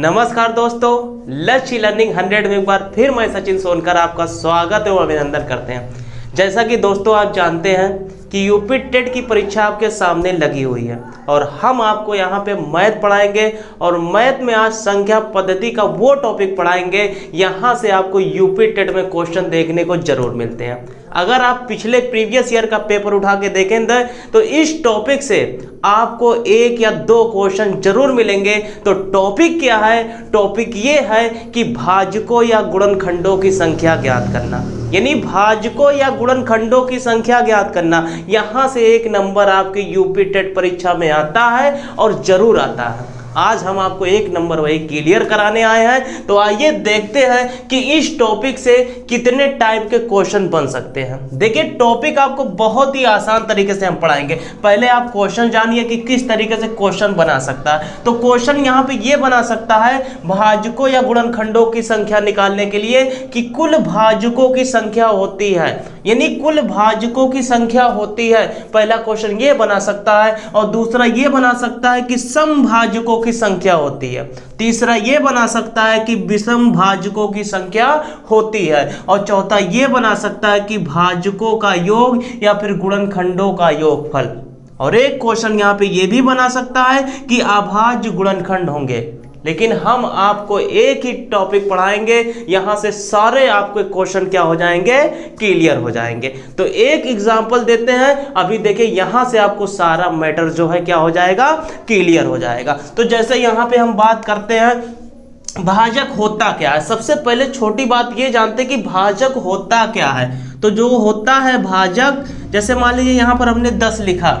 नमस्कार दोस्तों, लक्ष्य लर्निंग 100 में एक बार फिर मैं सचिन सोनकर आपका स्वागत एवं अभिनंदन करते हैं। जैसा कि दोस्तों आप जानते हैं कि यूपी टेट की परीक्षा आपके सामने लगी हुई है और हम आपको यहाँ पे मैथ पढ़ाएंगे और मैथ में आज संख्या पद्धति का वो टॉपिक पढ़ाएंगे यहाँ से आपको यूपी टेट में क्वेश्चन देखने को जरूर मिलते हैं। अगर आप पिछले प्रीवियस ईयर का पेपर उठा के देखें तो इस टॉपिक से आपको एक या दो क्वेश्चन जरूर मिलेंगे। तो टॉपिक क्या है? टॉपिक ये है कि भाजकों या गुणनखंडों की संख्या ज्ञात करना, यानी भाजकों या गुणनखंडों की संख्या ज्ञात करना। यहां से एक नंबर आपके यूपी टेट परीक्षा में आता है और जरूर आता है। आज हम आपको एक नंबर वही क्लियर कराने आए हैं। तो आइए देखते हैं कि इस टॉपिक से कितने टाइप के क्वेश्चन बन सकते हैं। देखिए, टॉपिक आपको बहुत ही आसान तरीके से हम पढ़ाएंगे। पहले आप क्वेश्चन जानिए कि किस तरीके से क्वेश्चन बना सकता है। तो क्वेश्चन यहाँ पे ये बना सकता है भाजकों या गुणनखंडों की संख्या निकालने के लिए कि कुल भाजकों की संख्या होती है, यानी कुल भाजकों की संख्या होती है। पहला क्वेश्चन ये बना सकता है और दूसरा ये बना सकता है कि समभाजकों की संख्या होती है। तीसरा ये बना सकता है कि विषम भाजकों की संख्या होती है और चौथा ये बना सकता है कि भाजकों का योग या फिर गुणनखंडों का योगफल। और एक क्वेश्चन यहाँ पे ये भी बना सकता है कि अभाज्य गुणनखंड होंगे। लेकिन हम आपको एक ही टॉपिक पढ़ाएंगे, यहां से सारे आपके क्वेश्चन क्या हो जाएंगे? क्लियर हो जाएंगे। तो एक एग्जांपल देते हैं। अभी देखिए, यहां से आपको सारा मैटर जो है क्या हो जाएगा? क्लियर हो जाएगा। तो जैसे यहां पे हम बात करते हैं भाजक होता क्या है। सबसे पहले छोटी बात ये जानते हैं कि भाजक होता क्या है। तो जो होता है भाजक, जैसे मान लीजिए यहां पर हमने 10 लिखा,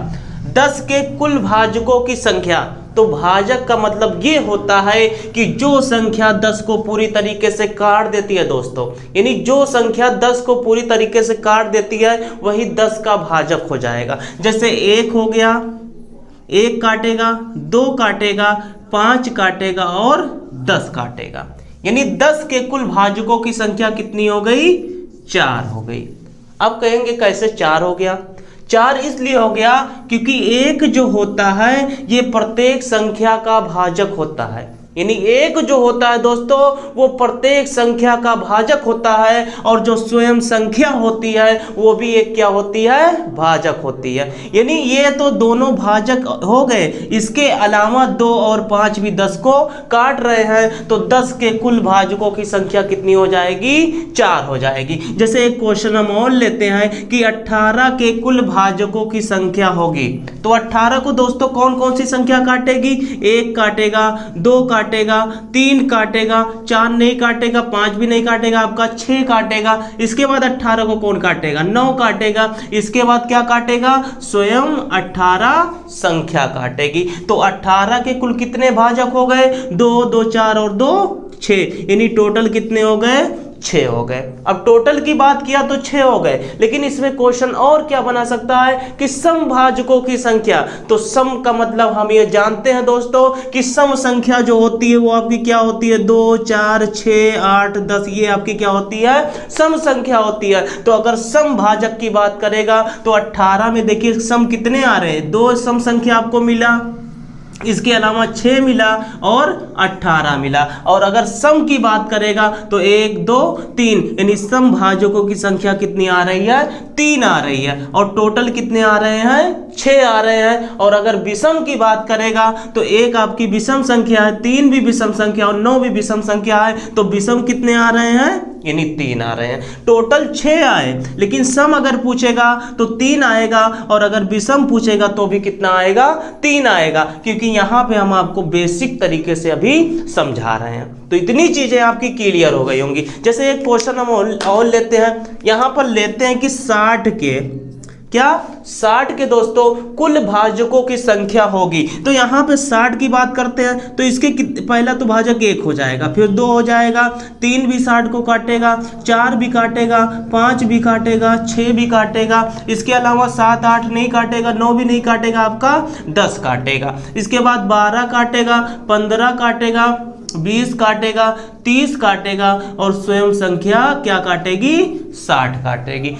10 के कुल भाजकों की संख्या। तो भाजक का मतलब ये होता है कि जो संख्या 10 को पूरी तरीके से काट देती है दोस्तों, यानी जो संख्या 10 को पूरी तरीके से काट देती है वही 10 का भाजक हो जाएगा। जैसे 1 हो गया, 1 काटेगा, 2 काटेगा, 5 काटेगा और 10 काटेगा, यानी 10 के कुल भाजकों की संख्या कितनी हो गई? 4 हो गई। अब कहेंगे कैसे 4 हो गया? 4 इसलिए हो गया क्योंकि एक जो होता है ये प्रत्येक संख्या का भाजक होता है, यानी एक जो होता है दोस्तों वो प्रत्येक संख्या का भाजक होता है और जो स्वयं संख्या होती है वो भी एक क्या होती है? भाजक होती है। यानी ये तो दोनों भाजक हो गए, इसके अलावा 2 और 5 भी 10 को काट रहे हैं। तो 10 के कुल भाजकों की संख्या कितनी हो जाएगी? 4 हो जाएगी। जैसे एक क्वेश्चन हम और लेते हैं कि 18 के कुल भाजकों की संख्या होगी। तो 18 को दोस्तों कौन कौन सी संख्या काटेगी? 1 काटेगा, 2 काटेगा, 3 काटेगा, 4 नहीं काटेगा, 5 भी नहीं काटेगा, आपका 6 काटेगा। इसके बाद 18 को कौन काटेगा? 9 काटेगा। इसके बाद क्या काटेगा? स्वयं 18 संख्या काटेगी। तो 18 के कुल कितने भाजक हो गए? 2, 2 4 और 2 6, यानी टोटल कितने हो गए? 6 हो गए। अब टोटल की बात किया तो 6 हो गए, लेकिन इसमें क्वेश्चन और क्या बना सकता है कि समभाजकों की संख्या। तो सम का मतलब हम ये जानते हैं दोस्तों कि सम संख्या जो होती है वो आपकी क्या होती है? 2, 4, 6, 8, 10, ये आपकी क्या होती है? सम संख्या होती है। तो अगर समभाजक की बात करेगा तो 18 में देखिए सम कितने आ रहे हैं? 2 सम संख्या आपको मिला, इसके अलावा 6 मिला और 18 मिला। और अगर सम की बात करेगा तो 1, 2, 3, यानी सम भाजकों की संख्या कितनी आ रही है? 3 आ रही है। और टोटल कितने आ रहे हैं? 6 आ रहे हैं। और अगर विषम की बात करेगा तो 1 आपकी विषम संख्या है, 3 भी विषम संख्या और 9 भी विषम संख्या है। तो विषम कितने आ रहे हैं? यानी 3 आ रहे हैं। टोटल 6 आए, लेकिन सम अगर पूछेगा तो 3 आएगा और अगर विषम पूछेगा तो भी कितना आएगा? 3 आएगा, क्योंकि यहाँ पे हम आपको बेसिक तरीके से अभी समझा रहे हैं। तो इतनी चीजें आपकी क्लियर हो गई होंगी। जैसे एक क्वेश्चन हम और लेते हैं। यहाँ पर लेते हैं कि 60 के क्या? 60 के दोस्तों कुल भाजकों की संख्या होगी। तो यहाँ पे 60 की बात करते हैं तो इसके पहला तो भाजक 1 हो जाएगा, फिर 2 हो जाएगा, 3 भी 60 को काटेगा, 4 भी काटेगा, 5 भी काटेगा, 6 भी काटेगा। इसके अलावा 7, 8 नहीं काटेगा, 9 भी नहीं काटेगा, आपका 10 काटेगा। इसके बाद 12 काटेगा, 15 काटेगा, 20 काटेगा, 30 काटेगा और स्वयं संख्या क्या काटेगी? 60 काटेगी।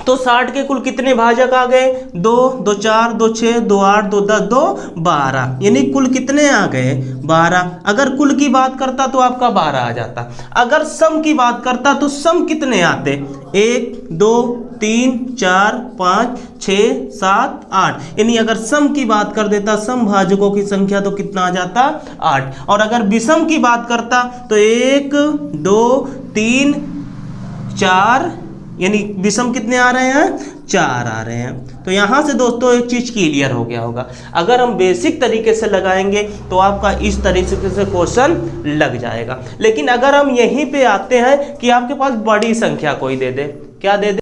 तो 60 के कुल कितने भाजक आ गए? 2, 2 4, 2 6, 2 8, 2 10, 2 12, यानी कुल कितने आ गए? 12। अगर कुल की बात करता तो आपका 12 आ जाता। अगर सम की बात करता तो सम कितने आते? 1 2 3 4 5 6 7 8, यानी अगर सम की बात कर देता, सम भाजकों की संख्या, तो कितना आ जाता? 8। और अगर विषम की बात करता तो 1 2 3 4, यानी विषम कितने आ रहे हैं? 4 आ रहे हैं। तो यहां से दोस्तों एक चीज क्लियर हो गया होगा। अगर हम बेसिक तरीके से लगाएंगे तो आपका इस तरीके से क्वेश्चन लग जाएगा। लेकिन अगर हम यहीं पे आते हैं कि आपके पास बड़ी संख्या कोई दे दे, क्या दे दे?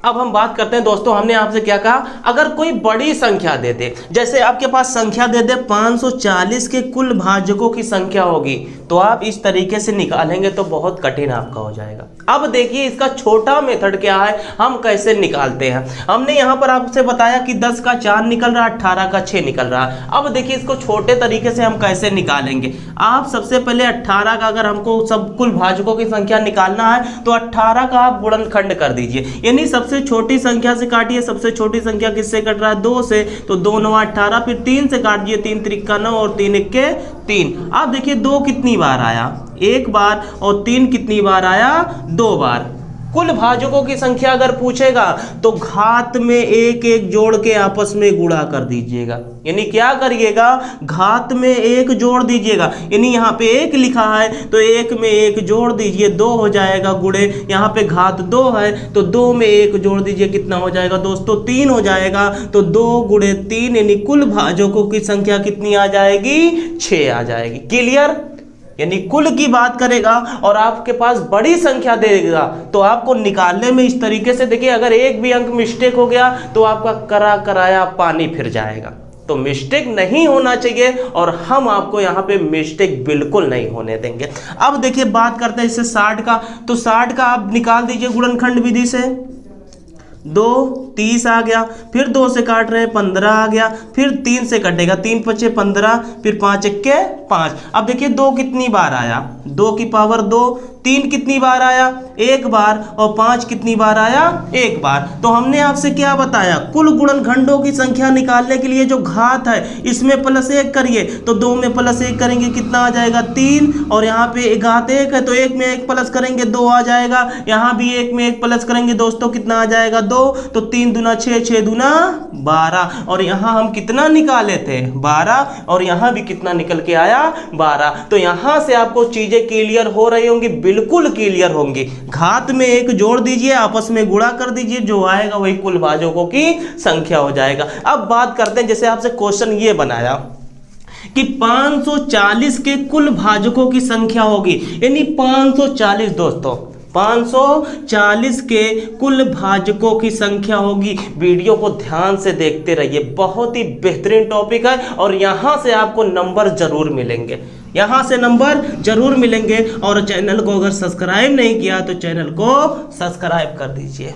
अब हम बात करते हैं दोस्तों, हमने आपसे क्या कहा, अगर कोई बड़ी संख्या दे दे, जैसे आपके पास संख्या दे दे 540 के कुल भाजकों की संख्या होगी, तो आप इस तरीके से निकालेंगे तो बहुत कठिन आपका हो जाएगा। अब देखिए इसका छोटा मेथड क्या है, हम कैसे निकालते हैं। हमने यहाँ पर आपसे बताया कि 10 का 4 निकल रहा है, 18 का 6 निकल रहा है। अब देखिए इसको छोटे तरीके से हम कैसे निकालेंगे। आप सबसे पहले 18 का, अगर हमको सब कुल भाजकों की संख्या निकालना है तो 18 का आप गुणनखंड कर दीजिए, यानी सबसे छोटी संख्या से काटिए। सबसे छोटी संख्या किससे कट रहा है? 2 से, तो 2 9 18, फिर 3 से काट दिए, 3 3 9 और 3 1 3। आप देखिए 2 कितनी बार आया? 1 बार, और 3 कितनी बार आया? 2 बार। कुल भाजकों की संख्या अगर पूछेगा तो घात में एक एक जोड़ के आपस में गुणा कर दीजिएगा, यानी क्या करिएगा? घात में एक जोड़ दीजिएगा, यानी यहाँ पे 1 लिखा है तो 1 में 1 जोड़ दीजिए, 2 हो जाएगा गुणे, यहाँ पे घात 2 है तो 2 में 1 जोड़ दीजिए, कितना हो जाएगा दोस्तों? 3 हो जाएगा। तो 2 गुणे 3, यानी कुल भाजकों की संख्या कितनी आ जाएगी? 6 आ जाएगी। क्लियर? यानी कुल की बात करेगा और आपके पास बड़ी संख्या देगा तो आपको निकालने में इस तरीके से, देखिए अगर एक भी अंक मिस्टेक हो गया तो आपका करा कराया पानी फिर जाएगा। तो मिस्टेक नहीं होना चाहिए और हम आपको यहाँ पे मिस्टेक बिल्कुल नहीं होने देंगे। अब देखिए बात करते हैं इससे 60 का, तो 60 का आप निकाल दीजिए गुणनखंड विधि से। 2 30 आ गया, फिर 2 से काट रहे हैं 15 आ गया, फिर 3 से कटेगा, 3 5 15, फिर 5 1 5। अब देखिए 2 कितनी बार आया? 2 की पावर 2। 3 कितनी बार आया? 1 बार। और 5 कितनी बार आया? 1 बार। तो हमने आपसे क्या बताया? कुल गुणनखंडों की संख्या निकालने के लिए जो घात है इसमें +1 करिए, तो 2 में +1 करेंगे, कितना आ जाएगा? 3। और यहाँ पे घात 1 है तो 1 में 1 प्लस करेंगे, 2 आ जाएगा। यहाँ भी 1 में 1 प्लस करेंगे दोस्तों, कितना आ जाएगा? 2। तो 3 दूना 6, 6 दूना 12। और यहाँ हम कितना निकाले थे? 12। और यहाँ भी कितना निकल के आया? 12। तो यहाँ से आपको चीजें क्लियर हो रही होंगी, बिल्कुल क्लियर होंगी। घात में 1 जोड़ दीजिए, आपस में गुणा कर दीजिए, जो आएगा वही कुल भाजकों की संख्या हो जाएगा। अब बात करते हैं, जैसे आपसे क्वेश्चन ये बनाया कि 540 के कुल भाजकों की संख्या होगी, यानी 540 दोस्तों 540 के कुल भाजकों की संख्या होगी। वीडियो को ध्यान से देखते रहिए, बहुत ही बेहतरीन टॉपिक है और यहाँ से आपको नंबर जरूर मिलेंगे, यहाँ से नंबर जरूर मिलेंगे। और चैनल को अगर सब्सक्राइब नहीं किया तो चैनल को सब्सक्राइब कर दीजिए।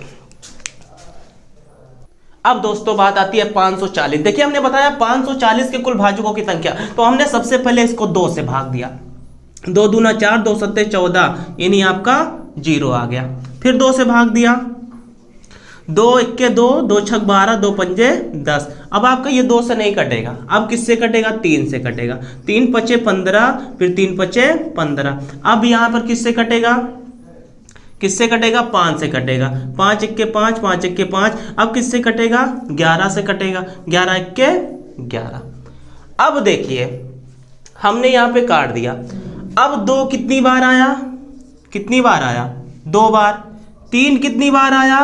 अब दोस्तों बात आती है 540। देखिए हमने बताया 540 के कुल भाजकों की संख्या, तो हमने सबसे पहले इसको 2 से भाग दिया। 2 दूना 4, 2 सत्ते 14, यानी आपका 0 आ गया। फिर 2 से भाग दिया, 2 1 2, 2 6 12, 2 5 10। अब आपका ये 2 से नहीं कटेगा, अब किससे कटेगा? 3 से कटेगा। 3 5 15, फिर 3 5 15। अब यहाँ पर किससे कटेगा? किससे कटेगा? 5 से कटेगा। 5 1 5, 5 1 5। अब किससे कटेगा? 11 से कटेगा। 11 1 11। अब देखिए हमने यहाँ पे काट दिया। अब 2 कितनी बार आया? कितनी बार आया? 2 बार। 3 कितनी बार आया?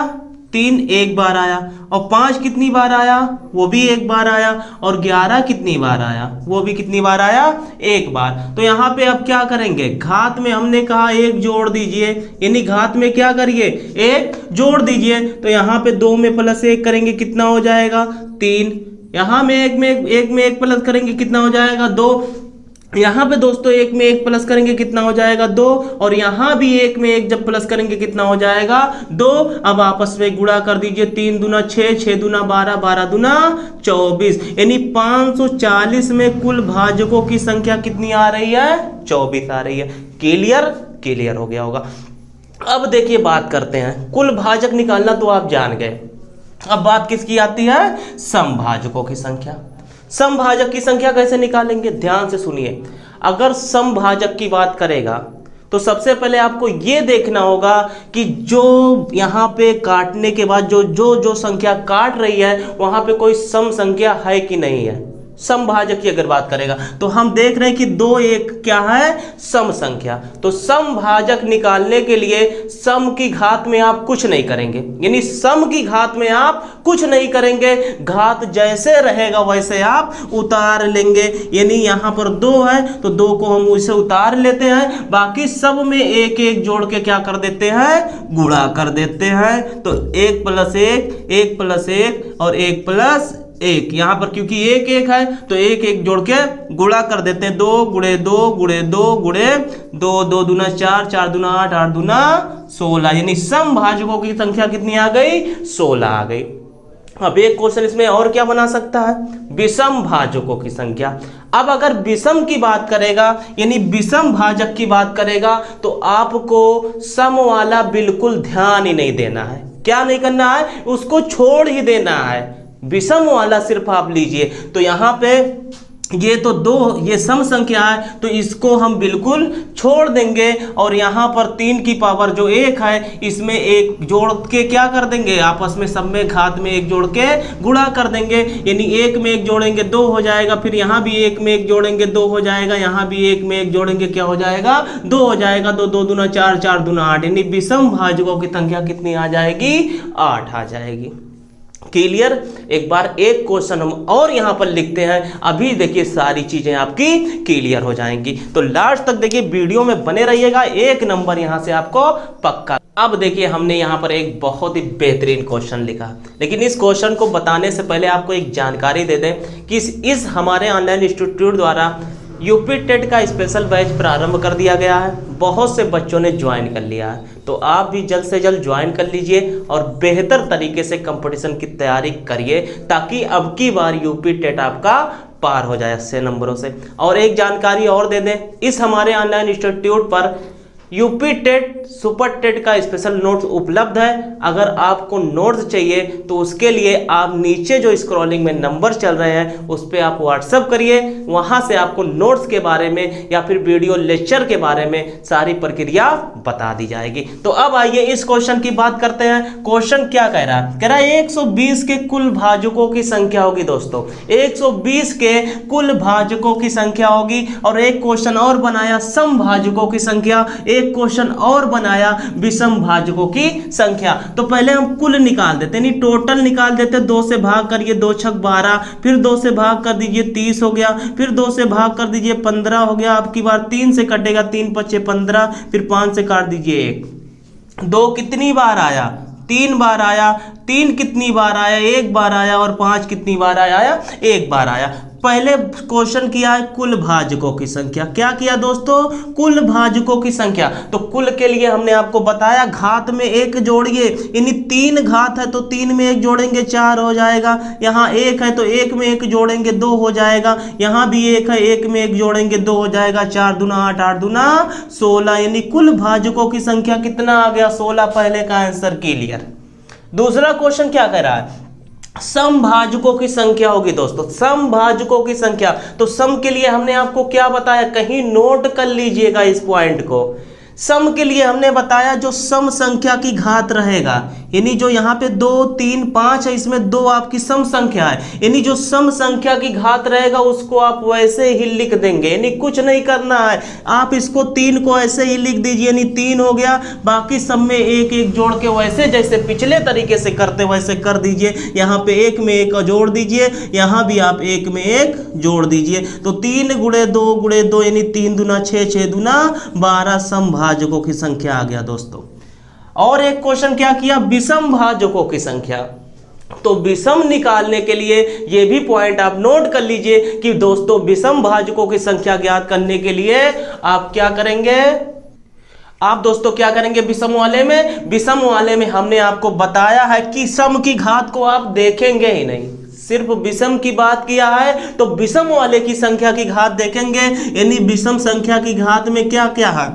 3 1 बार आया। और 5 कितनी बार आया? वो भी 1 बार आया। और 11 कितनी बार आया? वो भी कितनी बार आया? 1 बार। तो यहाँ पे अब क्या करेंगे? घात में हमने कहा 1 जोड़ दीजिए, यानी घात में क्या करिए? 1 जोड़ दीजिए। तो यहाँ पे 2 में +1 करेंगे, कितना हो जाएगा? 3। यहाँ में 1 में 1 प्लस करेंगे, कितना हो जाएगा? 2। यहाँ पे दोस्तों 1 में 1 प्लस करेंगे, कितना हो जाएगा? 2। और यहाँ भी 1 में 1 जब प्लस करेंगे, कितना हो जाएगा? 2। अब आपस में गुणा कर दीजिए। 3 दूना 6, 6 दूना 12, 12 दूना 24, यानी 540 में कुल भाजकों की संख्या कितनी आ रही है? 24 आ रही है। क्लियर? क्लियर हो गया होगा। अब देखिए बात करते हैं, कुल भाजक निकालना तो आप जान गए। अब बात किसकी आती है? समभाजकों की संख्या। समभाजक की संख्या कैसे निकालेंगे? ध्यान से सुनिए। अगर समभाजक की बात करेगा तो सबसे पहले आपको यह देखना होगा कि जो यहां पे काटने के बाद जो जो जो संख्या काट रही है वहां पे कोई सम संख्या है कि नहीं है। समभाजक की अगर बात करेगा तो हम देख रहे हैं कि 2 1 क्या है? सम संख्या। तो समभाजक निकालने के लिए सम की घात में आप कुछ नहीं करेंगे, यानी सम की घात में आप कुछ नहीं करेंगे, घात जैसे रहेगा वैसे आप उतार लेंगे। यानी यहां पर 2 है तो 2 को हम उसे उतार लेते हैं, बाकी सब में 1 1 जोड़ के क्या कर देते हैं? गुणा कर देते हैं। तो 1 + 1 1 + 1 और 1 + 1, यहां पर क्योंकि 1 1 है तो 1 1 जोड़ के गुणा कर देते हैं। 2 × 2 × 2 × 2 2 दूना 4 4 दूना 8 8 दूना 16, यानी समभाजकों की संख्या कितनी आ गई? 16 आ गई। अब एक क्वेश्चन इसमें और क्या बना सकता है? विषम भाजकों की संख्या। अब अगर विषम की बात करेगा यानी विषम भाजक की बात करेगा तो आपको सम वाला बिल्कुल ध्यान ही नहीं देना है। क्या नहीं करना है? उसको छोड़ ही देना है। विषम वाला सिर्फ आप लीजिए। तो यहां पे ये तो 2 ये सम संख्या है तो इसको हम बिल्कुल छोड़ देंगे और यहां पर 3 की पावर जो 1 है इसमें 1 जोड़ के क्या कर देंगे? आपस में सब में घात में 1 जोड़ के गुणा कर देंगे। यानी 1 में 1 जोड़ेंगे 2 हो जाएगा, फिर यहां भी 1 में 1 जोड़ेंगे 2 हो जाएगा, यहां भी 1 में 1 जोड़ेंगे क्या हो जाएगा? 2 हो जाएगा। 2 2 दूना 4 4 दूना 8, यानी विषम भाजकों की संख्या कितनी आ जाएगी? 8 आ जाएगी। क्लियर? एक बार एक क्वेश्चन हम और यहां पर लिखते हैं, अभी देखिए सारी चीजें आपकी क्लियर हो जाएंगी। तो लास्ट तक देखिए, वीडियो में बने रहिएगा, 1 नंबर यहां से आपको पक्का। अब देखिए हमने यहां पर एक बहुत ही बेहतरीन क्वेश्चन लिखा, लेकिन इस क्वेश्चन को बताने से पहले आपको एक जानकारी दे दें कि इस हमारे ऑनलाइन इंस्टीट्यूट द्वारा यूपी टेट का स्पेशल बैच प्रारंभ कर दिया गया है। बहुत से बच्चों ने ज्वाइन कर लिया है, तो आप भी जल्द से जल्द ज्वाइन कर लीजिए और बेहतर तरीके से कंपटीशन की तैयारी करिए, ताकि अब की बार यूपी टेट आपका पार हो जाए अच्छे नंबरों से। और एक जानकारी और दे दें, इस हमारे ऑनलाइन इंस्टीट्यूट पर यूपी टेट सुपर टेट का स्पेशल नोट्स उपलब्ध है। अगर आपको नोट्स चाहिए तो उसके लिए आप नीचे जो स्क्रॉलिंग में नंबर चल रहे हैं उस पर आप व्हाट्सअप करिए, वहां से आपको नोट्स के बारे में या फिर वीडियो लेक्चर के बारे में सारी प्रक्रिया बता दी जाएगी। तो अब आइए इस क्वेश्चन की बात करते हैं। क्वेश्चन क्या कह रहा है? कह रहा है 120 के कुल भाजकों की संख्या होगी। दोस्तों 120 के कुल भाजकों की संख्या होगी। और एक क्वेश्चन और बनाया समभाजकों की संख्या, एक क्वेश्चन और बनाया विषम भाजकों की संख्या। तो पहले हम कुल निकाल देते हैं, टोटल निकाल देते हैं। 2 से भाग करिए, 2 × 6 12, फिर 2 से भाग कर दीजिए 30 हो गया, फिर 2 से भाग कर दीजिए 15 हो गया। आपकी बार 3 से कटेगा, 3 × 5 = 15, फिर 5 से काट दीजिए 1। 2 कितनी बार आया? 3 बार आया। 3 कितनी बार आया? 1 बार आया। और 5 कितनी बार आया? 1 बार आया। पहले क्वेश्चन किया है कुल भाजकों की संख्या। क्या किया दोस्तों? कुल भाजकों की संख्या। तो कुल के लिए हमने आपको बताया घात में 1 जोड़िए, यानी 3 घात है तो 3 में 1 जोड़ेंगे 4 हो जाएगा। यहाँ 1 है तो 1 में 1 जोड़ेंगे 2 हो जाएगा। यहाँ भी 1 है, 1 में 1 जोड़ेंगे 2 हो जाएगा। 4 दूना 8 8 दूना 16, यानी कुल भाजकों की संख्या कितना आ गया? 16। पहले का आंसर क्लियर। दूसरा क्वेश्चन क्या कह रहा है? समभाजकों की संख्या होगी। दोस्तों समभाजकों की संख्या, तो सम के लिए हमने आपको क्या बताया? कहीं नोट कर लीजिएगा इस पॉइंट को। सम के लिए हमने बताया जो सम संख्या की घात रहेगा, यानी जो यहाँ पे 2 3 5 है, इसमें 2 आपकी सम संख्या है, यानी जो सम संख्या की घात रहेगा उसको आप वैसे ही लिख देंगे, यानी कुछ नहीं करना है। आप इसको 3 को ऐसे ही लिख दीजिए, यानी 3 हो गया। बाकी सब में 1 1 जोड़ के वैसे जैसे पिछले तरीके से करते वैसे कर दीजिए। यहाँ पे 1 में 1 जोड़ दीजिए, यहाँ भी आप 1 में 1 जोड़ दीजिए। तो 3 × 2 × 2 यानी 3 दूना 6 6 दूना 12 समभाजकों की संख्या आ गया दोस्तों। और एक क्वेश्चन क्या किया? विषम भाजकों की संख्या। तो विषम निकालने के लिए ये भी पॉइंट आप नोट कर लीजिए कि दोस्तों विषम भाजकों की संख्या ज्ञात करने के लिए आप क्या करेंगे? आप दोस्तों क्या करेंगे विषम वाले में? विषम वाले में हमने आपको बताया है कि सम की घात को आप देखेंगे ही नहीं, सिर्फ विषम की बात किया है। तो विषम वाले की संख्या की घात देखेंगे, यानी विषम संख्या की घात में क्या क्या है?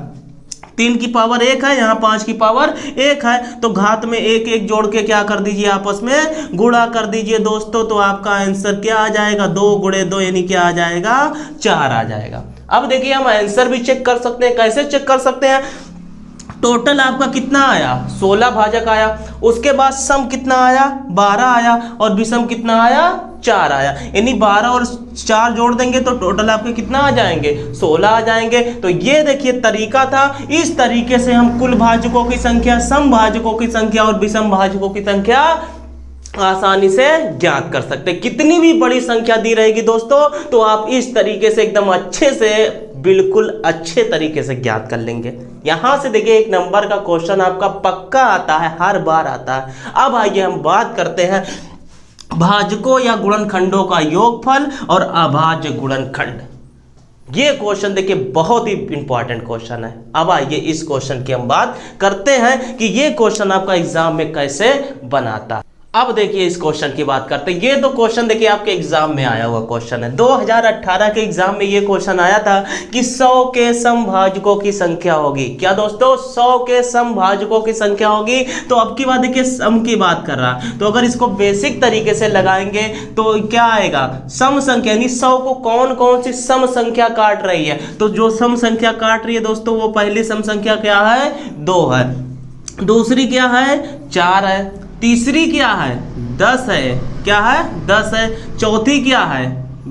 3 की पावर 1 है, यहाँ 5 की पावर 1 है, तो घात में 1 1 जोड़ के क्या कर दीजिए, आपस में गुणा कर दीजिए दोस्तों। तो आपका आंसर क्या आ जाएगा, 2 गुणे 2 यानी क्या आ जाएगा, 4 आ जाएगा। अब देखिए हम आंसर भी चेक कर सकते हैं। कैसे चेक कर सकते हैं, टोटल आपका कितना आया, 16 भाजक आया, उसके बाद सम कितना आया, 12 आया, और विषम कितना आया, 4 आया। यानी 12 और 4 जोड़ देंगे तो टोटल आपके कितना आ जाएंगे, 16 आ जाएंगे। तो ये देखिए तरीका था, इस तरीके से हम कुल भाजकों की संख्या, सम भाजकों की संख्या और विषम भाजकों की संख्या आसानी से ज्ञात कर सकते हैं। कितनी भी बड़ी संख्या दी रहेगी दोस्तों तो आप इस तरीके से एकदम अच्छे से, बिल्कुल अच्छे तरीके से ज्ञात कर लेंगे। यहां से देखिए एक नंबर का क्वेश्चन आपका पक्का आता है, हर बार आता है। अब आइए हम बात करते हैं भाजकों या गुणनखंडों का योगफल और अभाज्य गुणनखंड। ये क्वेश्चन देखिए बहुत ही इंपॉर्टेंट क्वेश्चन है। अब आइए इस क्वेश्चन की हम बात करते हैं कि ये क्वेश्चन आपका एग्जाम में कैसे बनाता है। अब देखिए इस क्वेश्चन की बात करते हैं। ये तो क्वेश्चन देखिए आपके एग्जाम में आया हुआ क्वेश्चन है। 2018 के एग्जाम में ये क्वेश्चन आया था कि 100 के समभाजकों की संख्या होगी। क्या दोस्तों, 100 के समभाजकों की संख्या होगी। तो अब की बात देखिए सम की बात कर रहा है, तो अगर इसको बेसिक तरीके से लगाएंगे तो क्या आएगा, सम संख्या, यानी 100 को कौन कौन सी सम संख्या काट रही है। तो जो सम संख्या काट रही है दोस्तों वो पहली सम संख्या क्या है, 2 है, दूसरी क्या है, 4 है, तीसरी क्या है, 10 है, क्या है, 10 है, चौथी क्या है,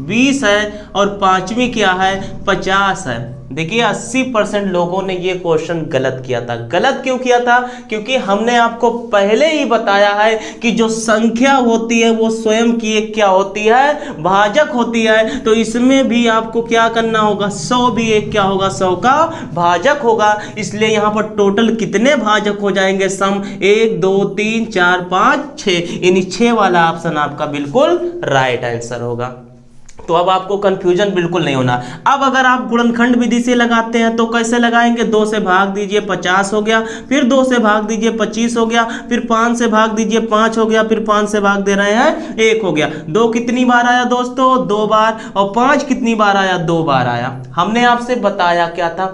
20 है, और पांचवी क्या है, 50 है। देखिए 80% लोगों ने ये क्वेश्चन गलत किया था। गलत क्यों किया था, क्योंकि हमने आपको पहले ही बताया है कि जो संख्या होती है वो स्वयं की एक क्या होती है, भाजक होती है। तो इसमें भी आपको क्या करना होगा, 100 भी एक क्या होगा, 100 का भाजक होगा। इसलिए यहाँ पर टोटल कितने भाजक हो जाएंगे, सम 1 2 3 4 5 6, यानी 6 वाला ऑप्शन आपका बिल्कुल राइट आंसर होगा। तो अब आपको कंफ्यूजन बिल्कुल नहीं होना। अब अगर आप गुणनखंड विधि से लगाते हैं तो कैसे लगाएंगे, 2 से भाग दीजिए 50 हो गया, फिर 2 से भाग दीजिए 25 हो गया, फिर 5 से भाग दीजिए 5 हो गया, फिर 5 से भाग दे रहे हैं 1 हो गया। 2 कितनी बार आया दोस्तों, 2 बार, और 5 कितनी बार आया, 2 बार आया। हमने आपसे बताया क्या था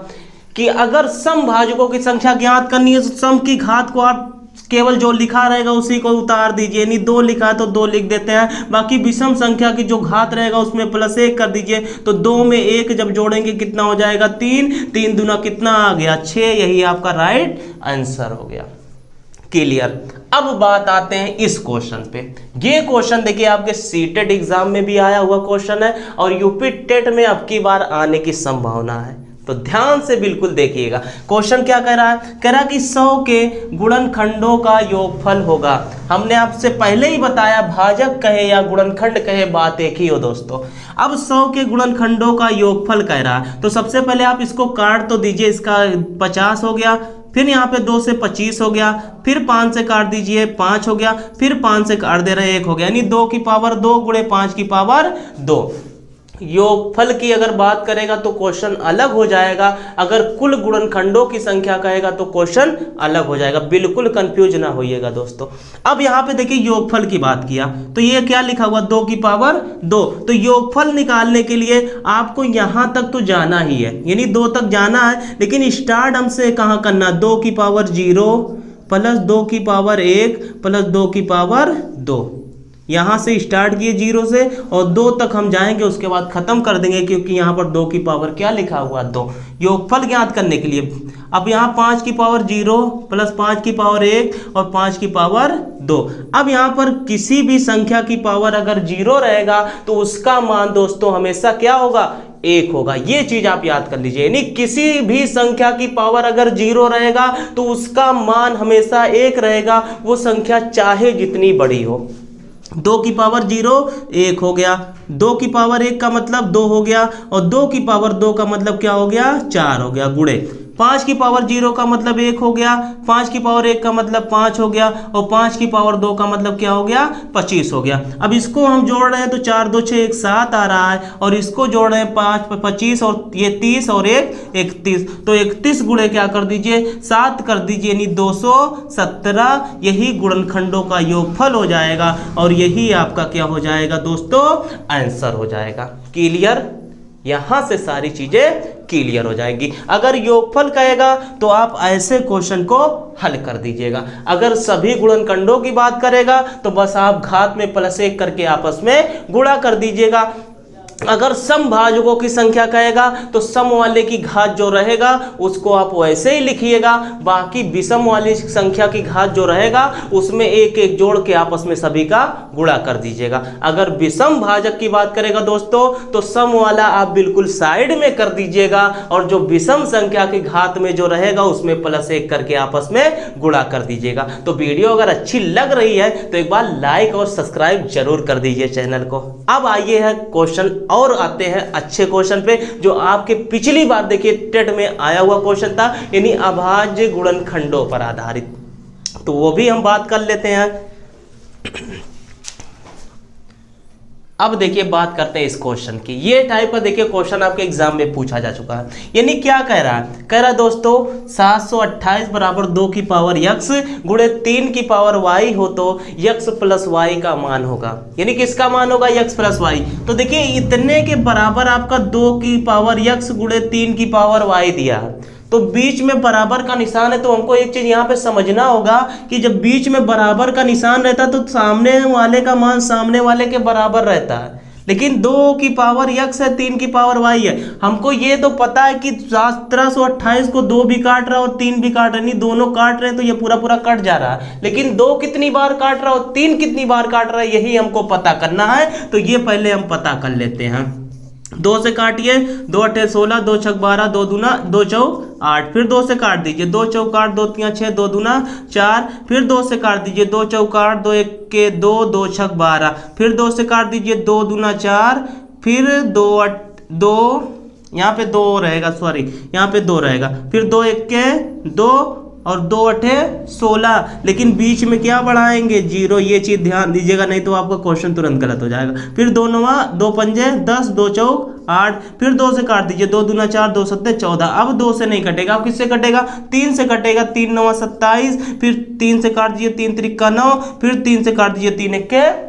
कि अगर सम भाजकों की संख्या ज्ञात करनी है तो सम की घात को आप केवल जो लिखा रहेगा उसी को उतार दीजिए, यानी 2 लिखा है तो 2 लिख देते हैं, बाकी विषम संख्या की जो घात रहेगा उसमें +1 कर दीजिए। तो 2 में 1 जब जोड़ेंगे कितना हो जाएगा, 3, 3 दूना कितना आ गया, 6, यही आपका राइट आंसर हो गया। क्लियर। अब बात आते हैं इस क्वेश्चन पे। ये क्वेश्चन देखिए आपके सीटेट एग्जाम में भी आया हुआ क्वेश्चन है और यूपी टेट में अब की बार आने की संभावना है, तो ध्यान से बिल्कुल देखिएगा। क्वेश्चन क्या कह रहा है, कह रहा है कि 100 के गुणनखंडों का योगफल होगा। हमने आपसे पहले ही बताया भाजक कहे या गुणनखंड कहे बात एक ही हो दोस्तों। अब 100 के गुणनखंडों का योगफल कह रहा है, तो सबसे पहले आप इसको काट तो दीजिए, इसका 50 हो गया, फिर यहाँ पे 2 से 25 हो गया, फिर 5 से काट दीजिए 5 हो गया, फिर 5 से काट दे रहे 1 हो गया, यानी 2 की पावर 2 गुणे 5 की पावर 2। योगफल की अगर बात करेगा तो क्वेश्चन अलग हो जाएगा, अगर कुल गुणनखंडों की संख्या कहेगा तो क्वेश्चन अलग हो जाएगा। बिल्कुल कंफ्यूज ना होइएगा दोस्तों। अब यहाँ पे देखिए योगफल की बात किया तो ये क्या लिखा हुआ, 2 की पावर 2। तो योगफल निकालने के लिए आपको यहाँ तक तो जाना ही है, यानी 2 तक जाना है, लेकिन स्टार्ट हमसे कहाँ करना, 2 की पावर 0 प्लस 2 की पावर 1 प्लस 2 की पावर 2। यहाँ से स्टार्ट किए 0 से और 2 तक हम जाएंगे, उसके बाद खत्म कर देंगे, क्योंकि यहाँ पर 2 की पावर क्या लिखा हुआ, 2। योगफल ज्ञात करने के लिए अब यहाँ 5 की पावर 0 प्लस 5 की पावर 1 और 5 की पावर 2। अब यहाँ पर किसी भी संख्या की पावर अगर 0 रहेगा तो उसका मान दोस्तों हमेशा क्या होगा, 1 होगा। ये चीज आप याद कर लीजिए, यानी किसी भी संख्या की पावर अगर 0 रहेगा तो उसका मान हमेशा 1 रहेगा, वो संख्या चाहे जितनी बड़ी हो। 2 की पावर 0 1 हो गया, 2 की पावर 1 का मतलब 2 हो गया, और 2 की पावर 2 का मतलब क्या हो गया, 4 हो गया, गुणे 5 की पावर 0 का मतलब 1 हो गया, 5 की पावर 1 का मतलब 5 हो गया, और 5 की पावर 2 का मतलब क्या हो गया, 25 हो गया। अब इसको हम जोड़ रहे हैं तो 4 2 6 1 7 आ रहा है, और इसको जोड़ रहे हैं 5 25 और ये 30 और 1 31, तो 31 गुणे क्या कर दीजिए, 7 कर दीजिए, यानी 217। यही गुणनखंडों का योगफल हो जाएगा और यही आपका क्या हो जाएगा दोस्तों, आंसर हो जाएगा। क्लियर। यहाँ से सारी चीजें क्लियर हो जाएंगी। अगर योगफल कहेगा तो आप ऐसे क्वेश्चन को हल कर दीजिएगा। अगर सभी गुणनखंडों की बात करेगा तो बस आप घात में +1 करके आपस में गुणा कर दीजिएगा। अगर समभाजकों की संख्या कहेगा तो सम वाले की घात जो रहेगा उसको आप वैसे ही लिखिएगा, बाकी विषम वाली संख्या की घात जो रहेगा उसमें एक एक जोड़ के आपस में सभी का गुणा कर दीजिएगा। अगर विषम भाजक की बात करेगा दोस्तों तो सम वाला आप बिल्कुल साइड में कर दीजिएगा और जो विषम संख्या की घात में जो रहेगा उसमें +1 करके आपस में गुणा कर दीजिएगा। तो वीडियो अगर अच्छी लग रही है तो एक बार लाइक और सब्सक्राइब जरूर कर दीजिए चैनल को। अब आइए है क्वेश्चन और आते हैं अच्छे क्वेश्चन पे, जो आपके पिछली बार देखिए टेट में आया हुआ क्वेश्चन था, यानी अभाज्य गुणनखंडों पर आधारित। तो वो भी हम बात कर लेते हैं। अब देखिए बात करते हैं इस क्वेश्चन की। ये टाइप का देखिए क्वेश्चन आपके एग्जाम में पूछा जा चुका है। यानी क्या कह रहा है, कह रहा है दोस्तों 728 बराबर 2 की पावर x गुणे 3 की पावर y हो तो x प्लस y का मान होगा। यानी किसका मान होगा, x प्लस y। तो देखिए इतने के बराबर आपका 2 की पावर x गुणे 3 की पावर y दिया है, तो बीच में बराबर का निशान है। तो हमको एक चीज यहाँ पे समझना होगा कि जब बीच में बराबर का निशान रहता है तो सामने वाले का मान सामने वाले के बराबर रहता है, लेकिन 2 की पावर x है 3 की पावर y है। हमको ये तो पता है कि 1728 को 2 भी काट रहा है और 3 भी काट रहा है, नहीं दोनों काट रहे हैं तो ये पूरा पूरा कट जा रहा है, लेकिन 2 कितनी बार काट रहा है और 3 कितनी बार काट रहा है यही हमको पता करना है। तो ये पहले हम पता कर लेते हैं। 2 से काटिए, 2 8 16, 2 6 12, 2 दूना 2 चौक 8, फिर 2 से काट दीजिए, 2 चौक 8, 2 3 6, 2 दूना 4, फिर 2 से काट दीजिए, 2 चौक 8, 2 1 के 2, 2 6 12, फिर 2 से काट दीजिए, 2 दूना 4, फिर 2 यहाँ पे 2 रहेगा, सॉरी यहाँ पे 2 रहेगा, फिर 2 1 के 2 और 2 8 16, लेकिन बीच में क्या बढ़ाएंगे 0, ये चीज ध्यान दीजिएगा नहीं तो आपका क्वेश्चन तुरंत गलत हो जाएगा। फिर 2 9 2 5 10, 2 चौक 8, फिर 2 से काट दीजिए, 2 दूना 4, 2 7 14। अब 2 से नहीं कटेगा, अब किससे कटेगा, 3 से कटेगा, 3 9 27, फिर 3 से काट दीजिए, 3 3 9, फिर 3 से काट दीजिए, 3 1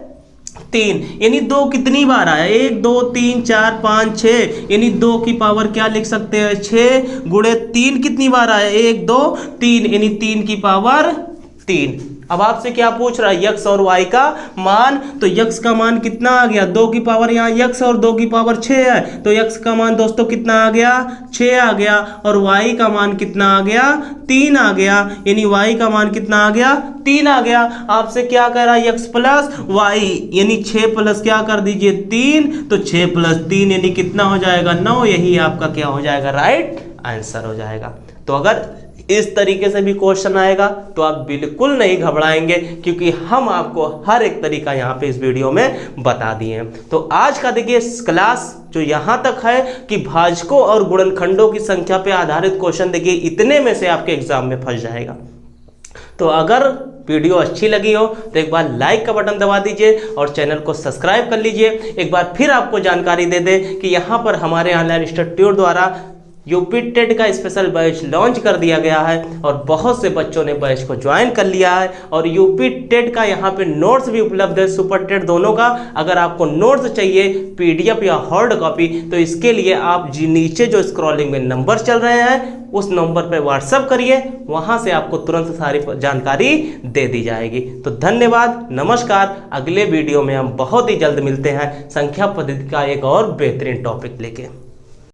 3। यानी 2 कितनी बार आया, 1 2 3 4 5 6, यानी 2 की पावर क्या लिख सकते हैं 6 गुणे 3 कितनी बार आया, 1 2 3, यानी 3 की पावर 3। अब आपसे क्या पूछ रहा है, x और y का मान। तो x का मान कितना आ गया, 2 की पावर यहाँ x और 2 की पावर 6 है, तो x का मान दोस्तों कितना आ गया 6 आ गया, और y का मान कितना आ गया 3 आ गया, यानी y का मान कितना आ गया 3 आ गया। आपसे क्या कह रहा है, x प्लस y, यानी 6 प्लस क्या कर दीजिए 3, तो 6 प्लस 3 यानी कितना हो जाएगा 9, यही आपका क्या हो जाएगा राइट आंसर हो जाएगा। तो अगर इस तरीके से भी क्वेश्चन आएगा तो आप बिल्कुल नहीं घबराएंगे, क्योंकि हम आपको हर एक तरीका यहाँ पे इस वीडियो में बता दिए हैं। तो आज का देखिए क्लास जो यहाँ तक है कि भाजकों और गुणनखंडों की संख्या पे आधारित क्वेश्चन, देखिए इतने में से आपके एग्जाम में फंस जाएगा। तो अगर वीडियो अच्छी लगी हो तो एक बार लाइक का बटन दबा दीजिए और चैनल को सब्सक्राइब कर लीजिए। एक बार फिर आपको जानकारी दे दें कि यहाँ पर हमारे ऑनलाइन इंस्टीट्यूट द्वारा यूपी टेट का स्पेशल बैच लॉन्च कर दिया गया है और बहुत से बच्चों ने बैच को ज्वाइन कर लिया है। और यूपी टेट का यहाँ पे नोट्स भी उपलब्ध है, सुपर टेट दोनों का। अगर आपको नोट्स चाहिए पीडीएफ या हार्ड कॉपी तो इसके लिए आप नीचे जो स्क्रॉलिंग में नंबर चल रहे हैं उस नंबर पर व्हाट्सअप करिए, वहां से आपको तुरंत सारी जानकारी दे दी जाएगी। तो धन्यवाद, नमस्कार। अगले वीडियो में हम बहुत ही जल्द मिलते हैं संख्या पद्धति का एक और बेहतरीन टॉपिक लेके।